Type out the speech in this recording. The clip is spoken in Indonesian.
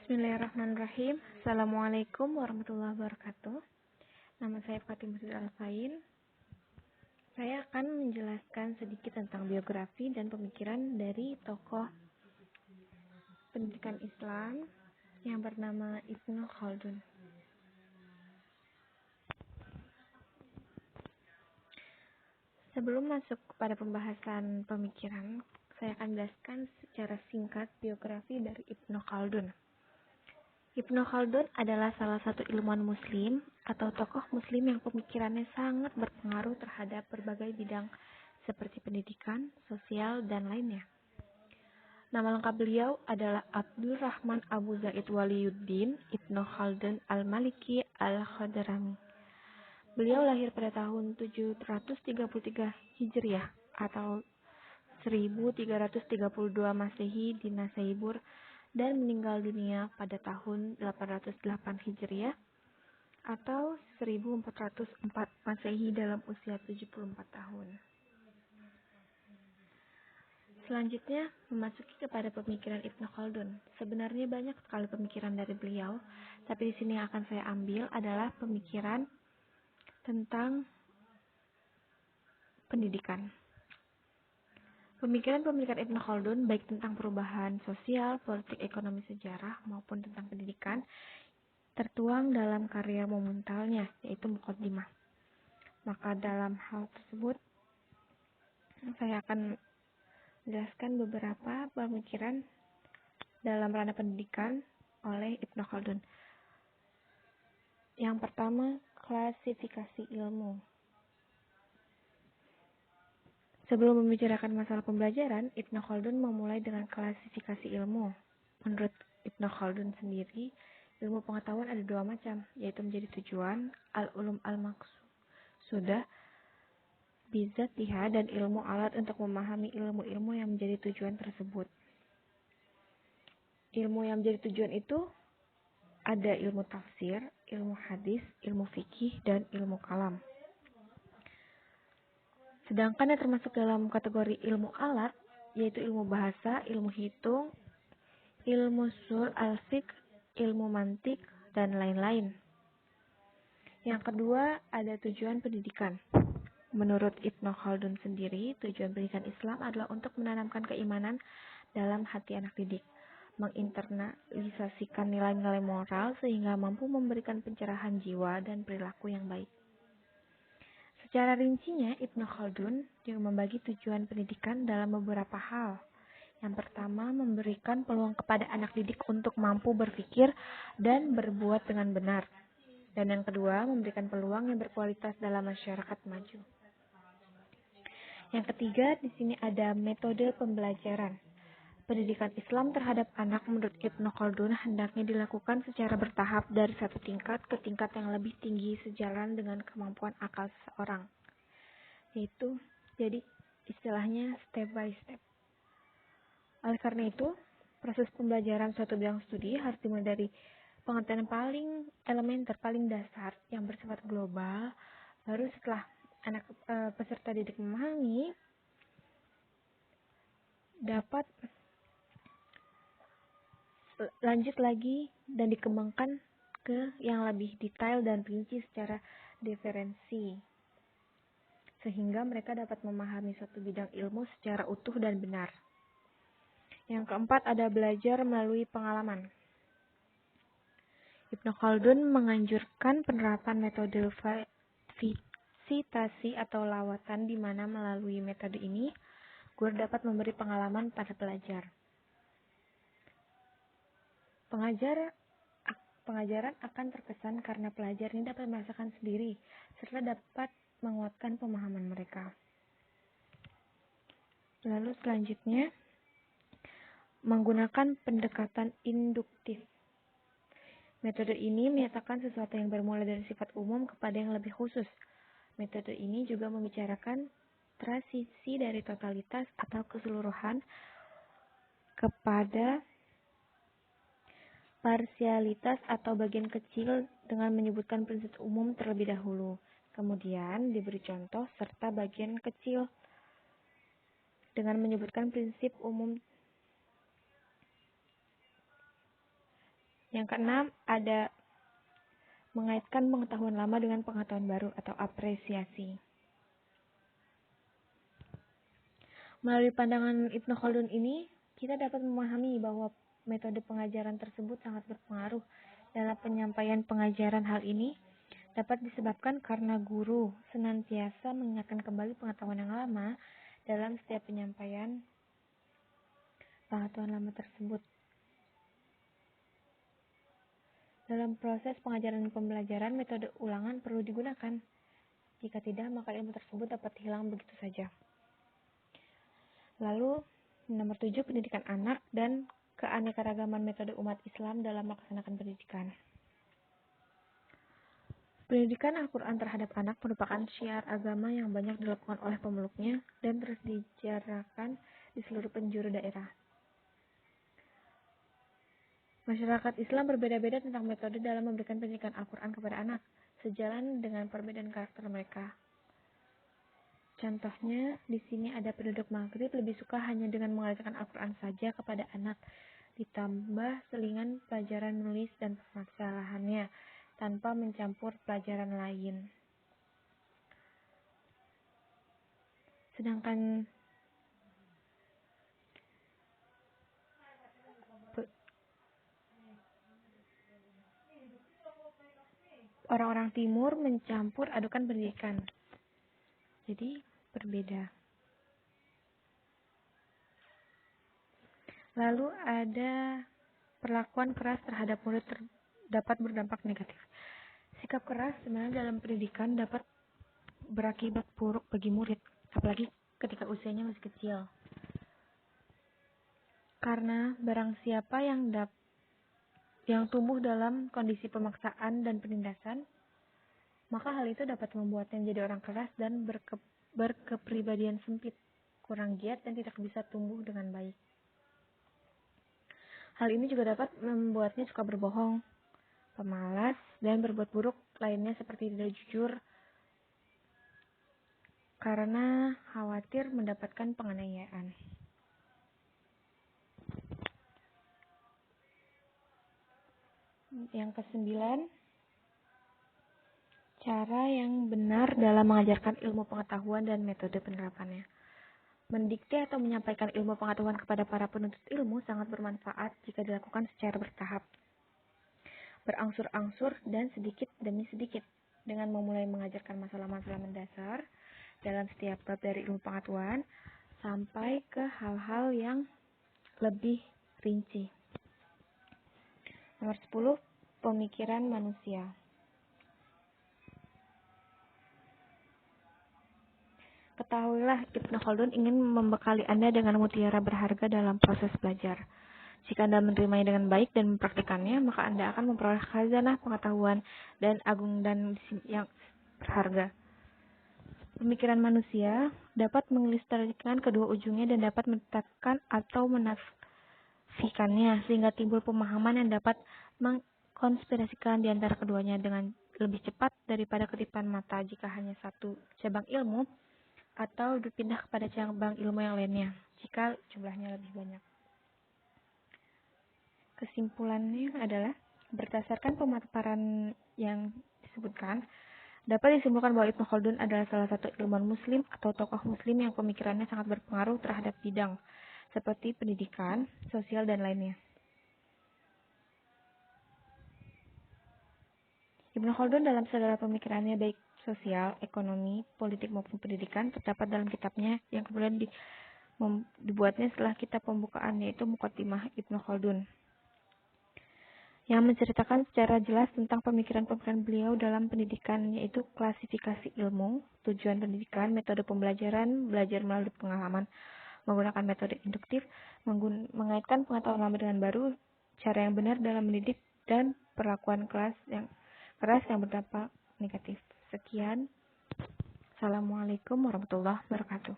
Bismillahirrahmanirrahim. Assalamualaikum warahmatullahi wabarakatuh. Nama saya Fatimah Alfain. Saya akan menjelaskan sedikit tentang biografi dan pemikiran dari tokoh pendidikan Islam yang bernama Ibnu Khaldun. Sebelum masuk kepada pembahasan pemikiran, saya akan jelaskan secara singkat biografi dari Ibnu Khaldun. Ibnu Khaldun adalah salah satu ilmuwan muslim atau tokoh muslim yang pemikirannya sangat berpengaruh terhadap berbagai bidang seperti pendidikan, sosial, dan lainnya. Nama lengkap beliau adalah Abdul Rahman Abu Zaid Waliyuddin Ibnu Khaldun Al-Maliki Al-Khadrami. Beliau lahir pada tahun 733 Hijriah atau 1332 Masehi di Nasaibur dan meninggal dunia pada tahun 808 Hijriah atau 1404 Masehi dalam usia 74 tahun. Selanjutnya, memasuki kepada pemikiran Ibnu Khaldun. Sebenarnya banyak sekali pemikiran dari beliau, tapi di sini yang akan saya ambil adalah pemikiran tentang pendidikan. Pemikiran-pemikiran Ibnu Khaldun baik tentang perubahan sosial, politik, ekonomi, sejarah maupun tentang pendidikan tertuang dalam karya monumentalnya yaitu Muqaddimah. Maka dalam hal tersebut saya akan menjelaskan beberapa pemikiran dalam ranah pendidikan oleh Ibnu Khaldun. Yang pertama, klasifikasi ilmu. Sebelum membicarakan masalah pembelajaran, Ibnu Khaldun memulai dengan klasifikasi ilmu. Menurut Ibnu Khaldun sendiri, ilmu pengetahuan ada dua macam, yaitu menjadi tujuan, al-ulum al-maqsudah, bizatiha, dan ilmu alat untuk memahami ilmu-ilmu yang menjadi tujuan tersebut. Ilmu yang menjadi tujuan itu ada ilmu tafsir, ilmu hadis, ilmu fikih, dan ilmu kalam. Sedangkan yang termasuk dalam kategori ilmu alat, yaitu ilmu bahasa, ilmu hitung, ilmu ushul al-fiqh, ilmu mantik, dan lain-lain. Yang kedua, ada tujuan pendidikan. Menurut Ibnu Khaldun sendiri, tujuan pendidikan Islam adalah untuk menanamkan keimanan dalam hati anak didik, menginternalisasikan nilai-nilai moral sehingga mampu memberikan pencerahan jiwa dan perilaku yang baik. Secara rincinya, Ibnu Khaldun juga membagi tujuan pendidikan dalam beberapa hal. Yang pertama, memberikan peluang kepada anak didik untuk mampu berpikir dan berbuat dengan benar. Dan yang kedua, memberikan peluang yang berkualitas dalam masyarakat maju. Yang ketiga, di sini ada metode pembelajaran. Pendidikan Islam terhadap anak menurut Ibnu Khaldun hendaknya dilakukan secara bertahap dari satu tingkat ke tingkat yang lebih tinggi sejalan dengan kemampuan akal seseorang. Yaitu, jadi istilahnya step by step. Oleh karena itu, proses pembelajaran suatu bidang studi harus dimulai dari pengertian yang paling elementer, paling dasar, yang bersifat global. Baru setelah anak peserta didik memahami, dapat lanjut lagi dan dikembangkan ke yang lebih detail dan rinci secara diferensi, sehingga mereka dapat memahami suatu bidang ilmu secara utuh dan benar. Yang keempat, ada belajar melalui pengalaman. Ibnu Khaldun menganjurkan penerapan metode visitasi atau lawatan di mana melalui metode ini guru dapat memberi pengalaman pada pelajar. Pengajaran akan terkesan karena pelajar ini dapat merasakan sendiri serta dapat menguatkan pemahaman mereka. Lalu selanjutnya, menggunakan pendekatan induktif. Metode ini menyatakan sesuatu yang bermula dari sifat umum kepada yang lebih khusus. Metode ini juga membicarakan transisi dari totalitas atau keseluruhan kepada parsialitas atau bagian kecil dengan menyebutkan prinsip umum terlebih dahulu. Kemudian diberi contoh serta bagian kecil dengan menyebutkan prinsip umum Yang keenam, ada mengaitkan pengetahuan lama dengan pengetahuan baru atau apresiasi. Melalui pandangan Ibnu Khaldun ini, kita dapat memahami bahwa metode pengajaran tersebut sangat berpengaruh dalam penyampaian pengajaran. Hal ini dapat disebabkan karena guru senantiasa mengingatkan kembali pengetahuan yang lama dalam setiap penyampaian pengetahuan lama tersebut. Dalam proses pengajaran dan pembelajaran, metode ulangan perlu digunakan. Jika tidak, maka ilmu tersebut dapat hilang begitu saja. Lalu, nomor 7, pendidikan anak dan keanekaragaman metode umat Islam dalam melaksanakan pendidikan. Pendidikan Al-Quran terhadap anak merupakan syiar agama yang banyak dilakukan oleh pemeluknya dan terus dijarakan di seluruh penjuru daerah. Masyarakat Islam berbeda-beda tentang metode dalam memberikan pendidikan Al-Quran kepada anak, sejalan dengan perbedaan karakter mereka. Contohnya, di sini ada penduduk Maghrib lebih suka hanya dengan mengajarkan Al-Quran saja kepada anak, ditambah selingan pelajaran menulis dan permasalahannya, tanpa mencampur pelajaran lain. Sedangkan orang-orang Timur mencampur adukan pendidikan. Jadi, berbeda. Lalu ada perlakuan keras terhadap murid dapat berdampak negatif. Sikap keras sebenarnya dalam pendidikan dapat berakibat buruk bagi murid, apalagi ketika usianya masih kecil. Karena barang siapa yang tumbuh dalam kondisi pemaksaan dan penindasan, maka hal itu dapat membuatnya menjadi orang keras dan berkepribadian sempit, kurang giat dan tidak bisa tumbuh dengan baik. Hal ini juga dapat membuatnya suka berbohong, pemalas, dan berbuat buruk lainnya seperti tidak jujur karena khawatir mendapatkan penganiayaan. Yang ke-9, cara yang benar dalam mengajarkan ilmu pengetahuan dan metode penerapannya. Mendikte atau menyampaikan ilmu pengetahuan kepada para penuntut ilmu sangat bermanfaat jika dilakukan secara bertahap, berangsur-angsur dan sedikit demi sedikit, dengan memulai mengajarkan masalah-masalah mendasar dalam setiap bab dari ilmu pengetahuan sampai ke hal-hal yang lebih rinci. Nomor 10, pemikiran manusia. Ketahuilah, Ibnu Khaldun ingin membekali Anda dengan mutiara berharga dalam proses belajar. Jika Anda menerimanya dengan baik dan mempraktikannya, maka Anda akan memperoleh khazanah pengetahuan dan agung dan yang berharga. Pemikiran manusia dapat mengilustrasikan kedua ujungnya dan dapat menetapkan atau menafikannya, sehingga timbul pemahaman yang dapat mengkonspirasikan di antara keduanya dengan lebih cepat daripada kedipan mata jika hanya satu cabang ilmu, atau berpindah kepada cabang ilmu yang lainnya jika jumlahnya lebih banyak. Kesimpulannya adalah, berdasarkan pemaparan yang disebutkan, dapat disimpulkan bahwa Ibnu Khaldun adalah salah satu ilmuwan muslim atau tokoh muslim yang pemikirannya sangat berpengaruh terhadap bidang seperti pendidikan, sosial, dan lainnya. Ibnu Khaldun dalam segala pemikirannya baik sosial, ekonomi, politik maupun pendidikan terdapat dalam kitabnya yang kemudian dibuatnya setelah kitab pembukaan, yaitu Muqaddimah Ibnu Khaldun, yang menceritakan secara jelas tentang pemikiran-pemikiran beliau dalam pendidikan, yaitu klasifikasi ilmu, tujuan pendidikan, metode pembelajaran, belajar melalui pengalaman, menggunakan metode induktif, mengaitkan pengetahuan lama dengan baru, cara yang benar dalam mendidik, dan perlakuan keras yang berdampak negatif. Sekian. Assalamualaikum warahmatullahi wabarakatuh.